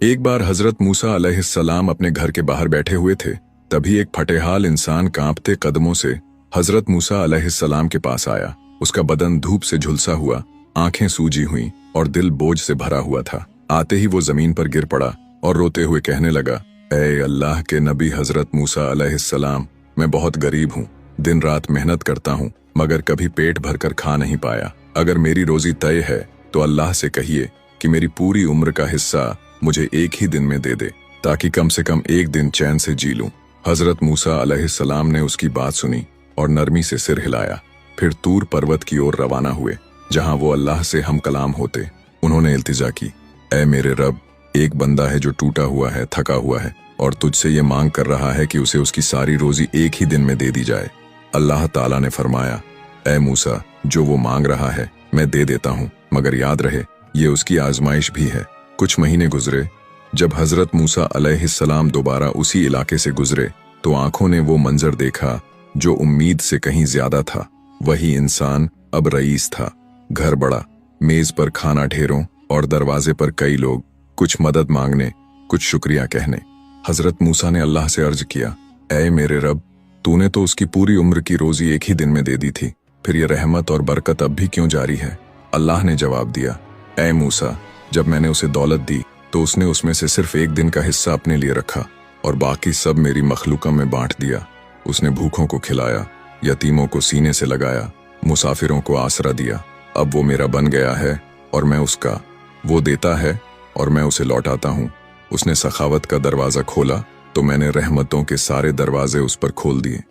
एक बार हजरत मूसा अलैहिस्सलाम अपने घर के बाहर बैठे हुए थे। तभी एक फटेहाल इंसान कांपते कदमों से हजरत मूसा अलैहिस्सलाम के पास आया। उसका बदन धूप से झुलसा हुआ, आंखें सूजी हुई और दिल बोझ से भरा हुआ था। आते ही वो जमीन पर गिर पड़ा और रोते हुए कहने लगा, ऐ अल्लाह के नबी हजरत मूसा अलैहिस्सलाम, मैं बहुत गरीब हूँ, दिन रात मेहनत करता हूँ, मगर कभी पेट भरकर खा नहीं पाया। अगर मेरी रोजी तय है तो अल्लाह से कहिए कि मेरी पूरी उम्र का हिस्सा मुझे एक ही दिन में दे दे, ताकि कम से कम एक दिन चैन से जी लूं। हजरत मूसा अलैहिस्सलाम ने उसकी बात सुनी और नरमी से सिर हिलाया। फिर तूर पर्वत की ओर रवाना हुए, जहां वो अल्लाह से हम कलाम होते। उन्होंने इल्तिजा की, ऐ मेरे रब, एक बंदा है जो टूटा हुआ है, थका हुआ है और तुझसे ये मांग कर रहा है कि उसे उसकी सारी रोजी एक ही दिन में दे दी जाए। अल्लाह ताला ने फरमाया, ऐ मूसा, जो वो मांग रहा है मैं दे देता हूँ, मगर याद रहे ये उसकी आजमाइश भी है। कुछ महीने गुजरे। जब हजरत मूसा अलैहिस्सलाम दोबारा उसी इलाके से गुजरे तो आंखों ने वो मंजर देखा जो उम्मीद से कहीं ज्यादा था। वही इंसान अब रईस था। घर बड़ा, मेज पर खाना ढेरों और दरवाजे पर कई लोग, कुछ मदद मांगने, कुछ शुक्रिया कहने। हजरत मूसा ने अल्लाह से अर्ज किया, ऐ मेरे रब, तूने तो उसकी पूरी उम्र की रोजी एक ही दिन में दे दी थी, फिर ये रहमत और बरकत अब भी क्यों जारी है? अल्लाह ने जवाब दिया, ऐ मूसा, जब मैंने उसे दौलत दी तो उसने उसमें से सिर्फ एक दिन का हिस्सा अपने लिए रखा और बाकी सब मेरी मखलूका में बांट दिया। उसने भूखों को खिलाया, यतीमों को सीने से लगाया, मुसाफिरों को आसरा दिया। अब वो मेरा बन गया है और मैं उसका। वो देता है और मैं उसे लौटाता हूँ। उसने सखावत का दरवाज़ा खोला तो मैंने रहमतों के सारे दरवाजे उस पर खोल दिए।